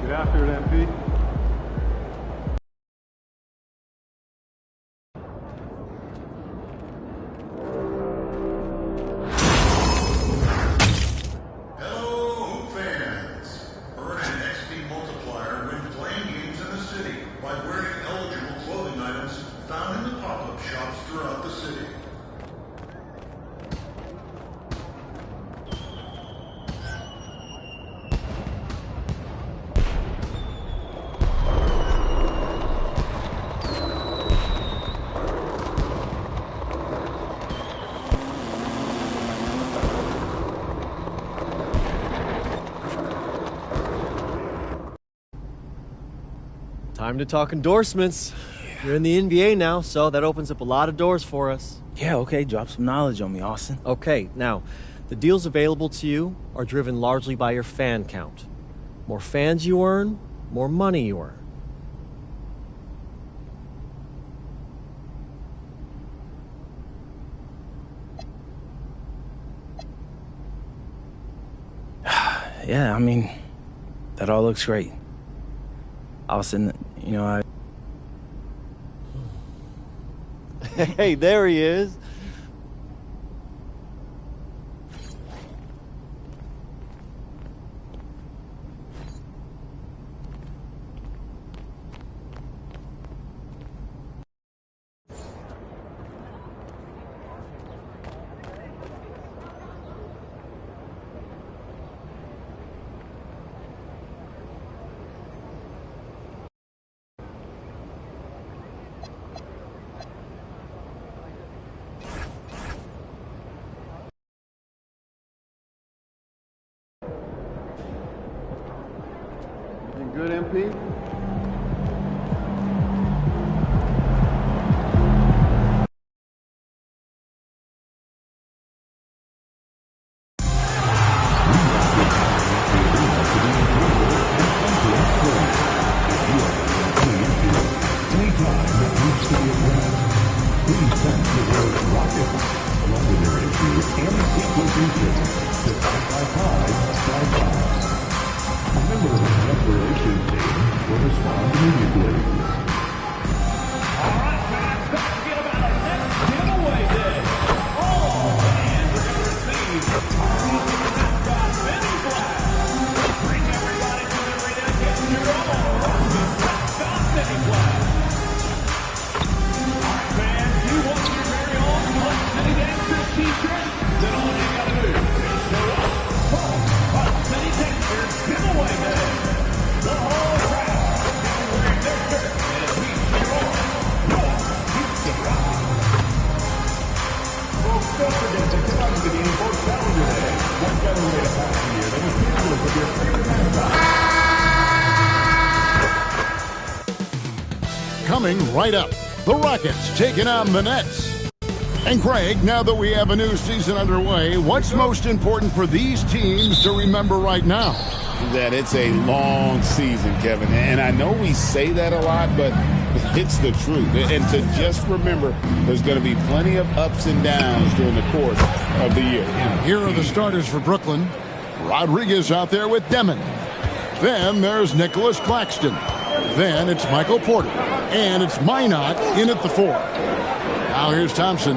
Get after it, MP. Time to talk endorsements. You're in the NBA now, so that opens up a lot of doors for us. Yeah, okay, drop some knowledge on me, Austin. Okay, now, the deals available to you are driven largely by your fan count. More fans you earn, more money you earn. Yeah, I mean, that all looks great. Austin, you know, Hey, there he is. Good, MP? Coming right up, the Rockets taking on the Nets. And Craig, now that we have a new season underway, what's most important for these teams to remember right now? That it's a long season, Kevin. And I know we say that a lot, but it's the truth. And to just remember, there's going to be plenty of ups and downs during the course of the year. Here are the starters for Brooklyn. Rodriguez out there with Demon. Then there's Nicholas Claxton. Then it's Michael Porter. And it's Minot in at the 4. Now here's Thompson.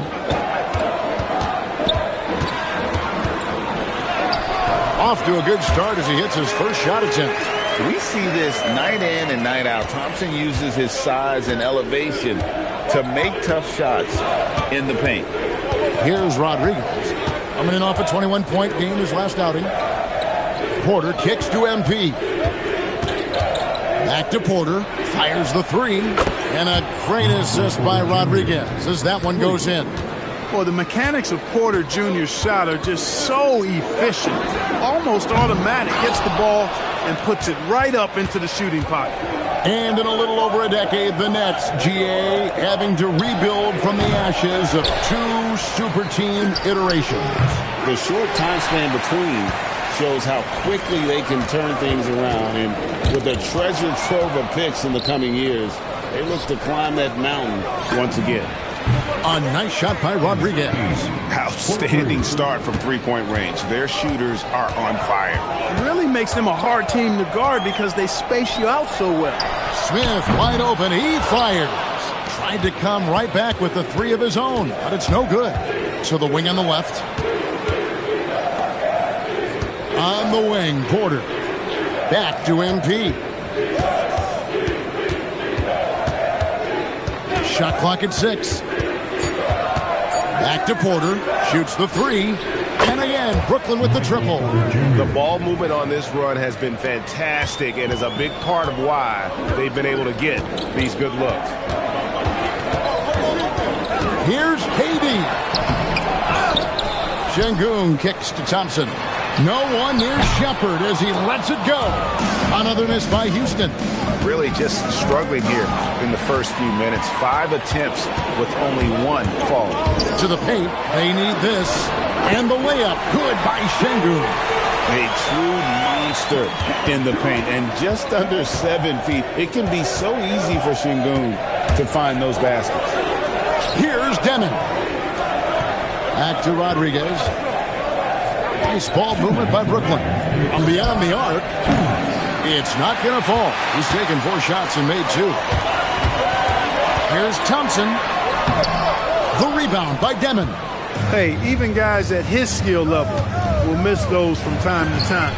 Off to a good start as he hits his first shot attempt. We see this night in and night out. Thompson uses his size and elevation to make tough shots in the paint. Here's Rodriguez. Coming in off a 21-point game his last outing. Porter kicks to MP. Back to Porter. Fires the three. And a great assist by Rodriguez as that one goes in. Well, the mechanics of Porter Jr.'s shot are just so efficient. Almost automatic. Gets the ball and puts it right up into the shooting pocket. And in a little over a decade, the Nets, GA, having to rebuild from the ashes of two super team iterations. The short time span between shows how quickly they can turn things around. And with a treasure trove of picks in the coming years, they look to climb that mountain once again. A nice shot by Rodriguez. Outstanding start from three-point range. Their shooters are on fire. It really makes them a hard team to guard because they space you out so well. Smith wide open. He fires. Tried to come right back with the three of his own, but it's no good. So the wing on the left. On the wing, Porter. Back to MP. Shot clock at 6. Back to Porter. Shoots the three. And again, Brooklyn with the triple. The ball movement on this run has been fantastic and is a big part of why they've been able to get these good looks. Here's KD. Şengün kicks to Thompson. No one near Shepard as he lets it go. Another miss by Houston. Really just struggling here in the first few minutes. 5 attempts with only one fall. To the paint, they need this. And the layup, good by Şengün. A true monster in the paint. And just under 7 feet. It can be so easy for Şengün to find those baskets. Here's Demon. Back to Rodriguez. Nice ball movement by Brooklyn. From beyond the arc, it's not going to fall. He's taken 4 shots and made 2. Here's Thompson. The rebound by Demon. Hey, even guys at his skill level will miss those from time to time.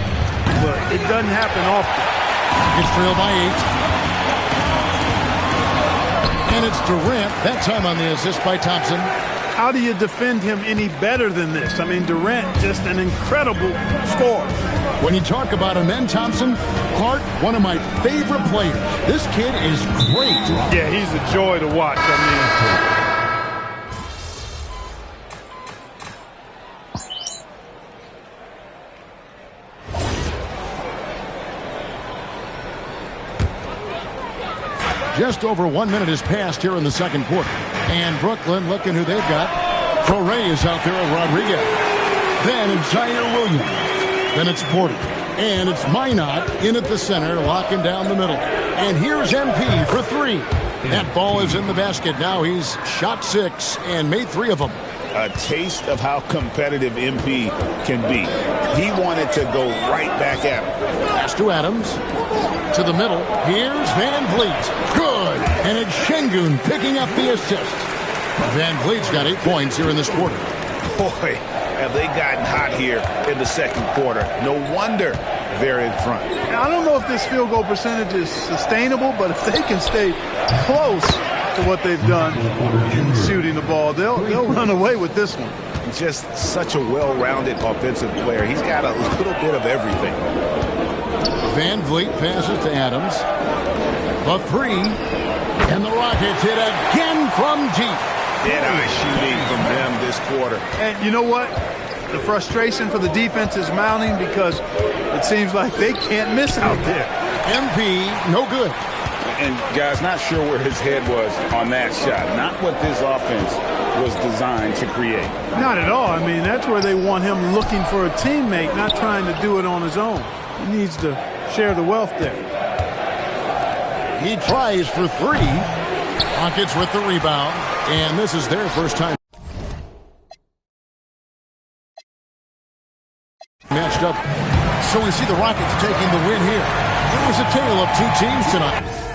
But it doesn't happen often. It's trailed by 8. And it's Durant, that time on the assist by Thompson. How do you defend him any better than this? I mean, Durant, just an incredible scorer. When you talk about him, then Thompson, Clark, one of my favorite players. This kid is great. Yeah, he's a joy to watch. I Just over 1 minute has passed here in the second quarter. And Brooklyn, looking who they've got. Torrey is out there at Rodriguez. Then it's Zaire Williams. Then it's Porter. And it's Minot in at the center, locking down the middle. And here's MP for 3. That ball is in the basket. Now he's shot 6 and made 3 of them. A taste of how competitive MP can be. He wanted to go right back at him. Pass to Adams. To the middle. Here's Van Vliet. Good. And it's Şengün picking up the assist. Van Vliet's got 8 points here in this quarter. Boy, have they gotten hot here in the second quarter. No wonder they're in front. I don't know if this field goal percentage is sustainable, but if they can stay close to what they've done in shooting the ball, they'll run away with this one. Just such a well-rounded offensive player. He's got a little bit of everything. Van Vliet passes to Adams. The 3. And the Rockets hit again from deep. Dead-eye shooting from them this quarter. And you know what? The frustration for the defense is mounting because it seems like they can't miss out there. MP, no good. And, guys, not sure where his head was on that shot. Not what this offense was designed to create. Not at all. I mean, that's where they want him looking for a teammate, not trying to do it on his own. He needs to share the wealth there. He tries for 3. Rockets with the rebound. And this is their first time matched up. So we see the Rockets taking the win here. It was a tale of 2 teams tonight.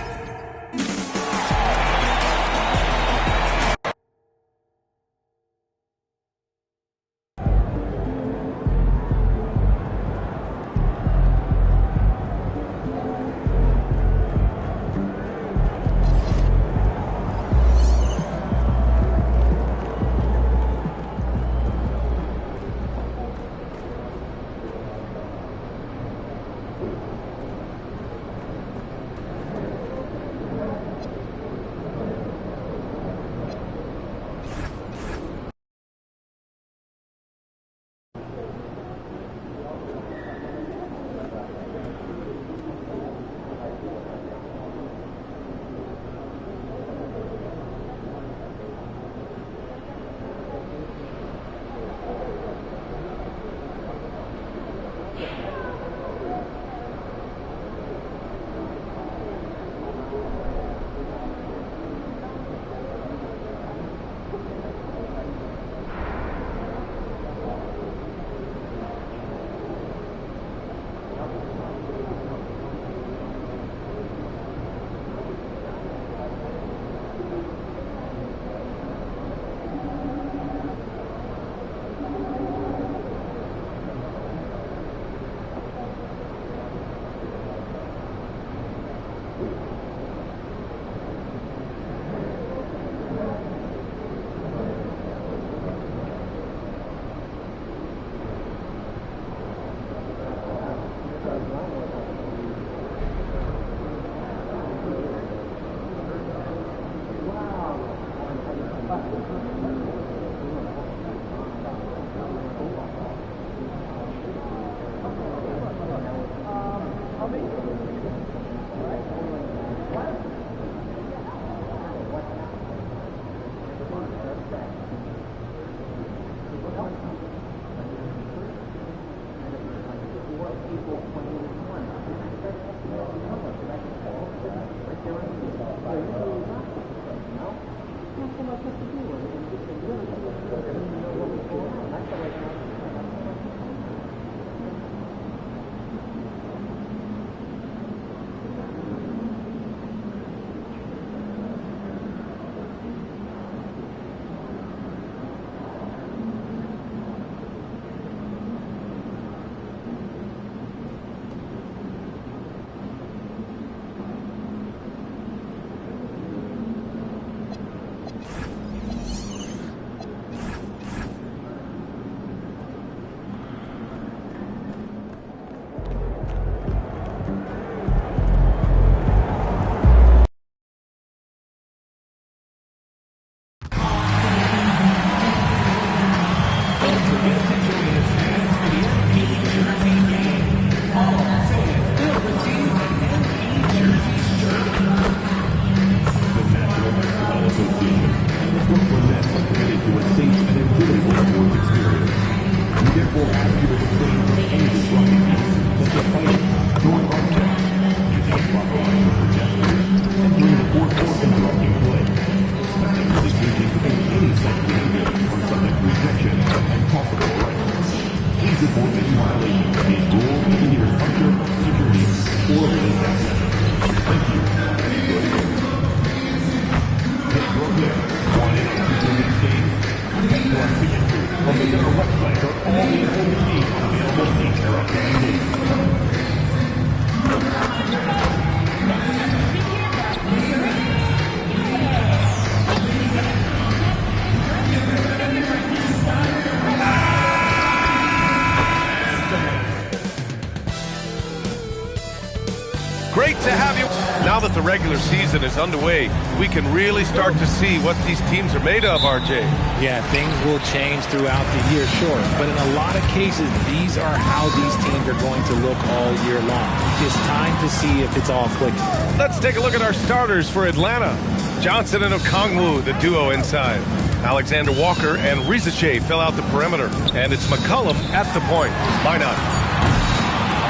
Great to have you. Now that the regular season is underway, we can really start to see what these teams are made of, RJ. Yeah, things will change throughout the year, sure. But in a lot of cases, these are how these teams are going to look all year long. It's time to see if it's all clicking. Let's take a look at our starters for Atlanta. Johnson and Okongwu, the duo inside. Alexander Walker and Rizache fill out the perimeter. And it's McCollum at the point. Minot.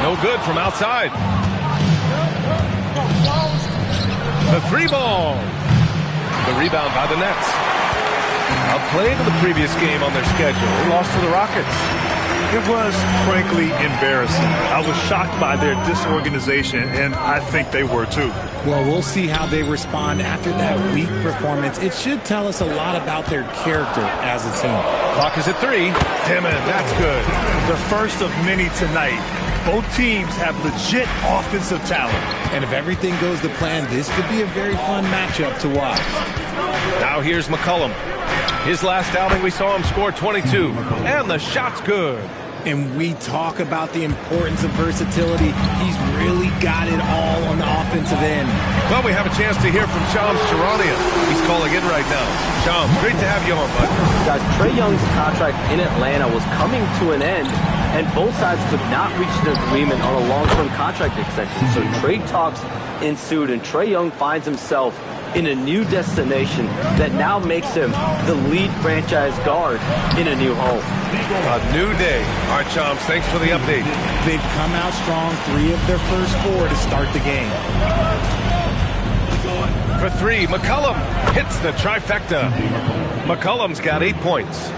No good from outside. The three ball. The rebound by the Nets. Outplayed in the previous game on their schedule. They lost to the Rockets. It was, frankly, embarrassing. I was shocked by their disorganization, and I think they were too. Well, we'll see how they respond after that weak performance. It should tell us a lot about their character as a team. Clock is at 3. Timon, that's good. The first of many tonight. Both teams have legit offensive talent. And if everything goes to plan, this could be a very fun matchup to watch. Now here's McCollum. His last outing, we saw him score 22. And the shot's good. And we talk about the importance of versatility. He's really got it all on the offensive end. Well, we have a chance to hear from Shams Charania. He's calling in right now. Shams, great to have you on, bud. Guys, Trae Young's contract in Atlanta was coming to an end, and both sides could not reach an agreement on a long-term contract extension. So trade talks ensued, and Trae Young finds himself in a new destination that now makes him the lead franchise guard in a new home. A new day. All right, Shams, thanks for the update. They've come out strong, 3 of their first 4 to start the game. For 3, McCollum hits the trifecta. McCollum's got 8 points.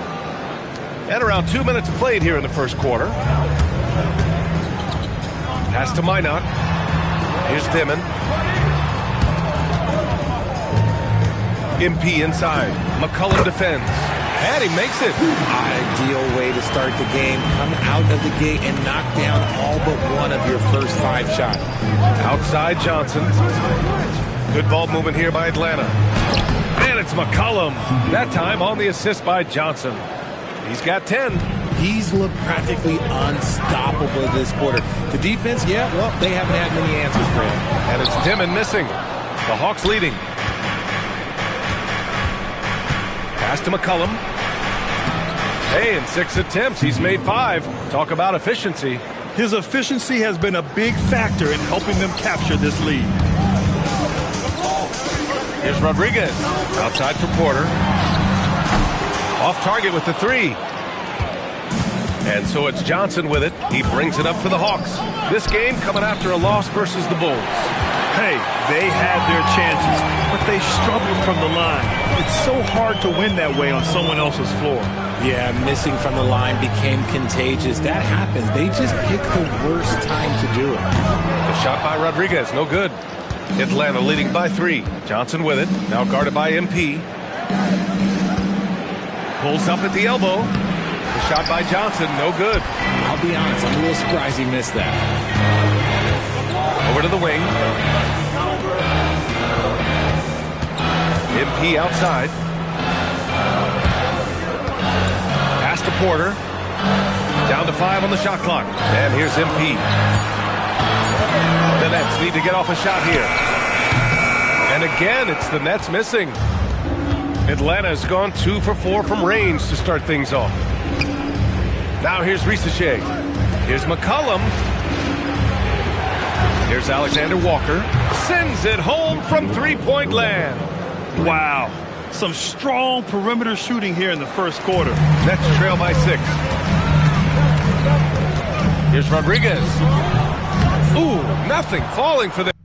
And around 2 minutes played here in the first quarter. Pass to Minot. Here's Dimon. MP inside. McCollum defends. And he makes it. Ideal way to start the game. Come out of the gate and knock down all but one of your first 5 shots. Outside Johnson. Good ball movement here by Atlanta. And it's McCollum. That time on the assist by Johnson. He's got 10. He's looked practically unstoppable this quarter. The defense, yeah, well, they haven't had many answers for him. And it's Dimon missing. The Hawks leading. Pass Pass to McCollum. Hey, in 6 attempts, he's made 5. Talk about efficiency. His efficiency has been a big factor in helping them capture this lead. Here's Rodriguez. Outside for Porter. Off target with the 3. And so it's Johnson with it. He brings it up for the Hawks. This game coming after a loss versus the Bulls. Hey, they had their chances, but they struggled from the line. It's so hard to win that way on someone else's floor. Yeah, missing from the line became contagious. That happens. They just pick the worst time to do it. The shot by Rodriguez, no good. Atlanta leading by 3. Johnson with it, now guarded by MP. Pulls up at the elbow. The shot by Johnson, no good. I'll be honest, I'm a little surprised he missed that. Over to the wing. MP outside. Pass to Porter. Down to 5 on the shot clock. And here's MP. The Nets need to get off a shot here. And again, it's the Nets missing. Atlanta has gone 2 for 4 from range to start things off. Now here's Risacher. Here's McCollum. Here's Alexander Walker. Sends it home from three-point land. Wow. Some strong perimeter shooting here in the first quarter. Nets trail by 6. Here's Rodriguez. Ooh, nothing falling for them.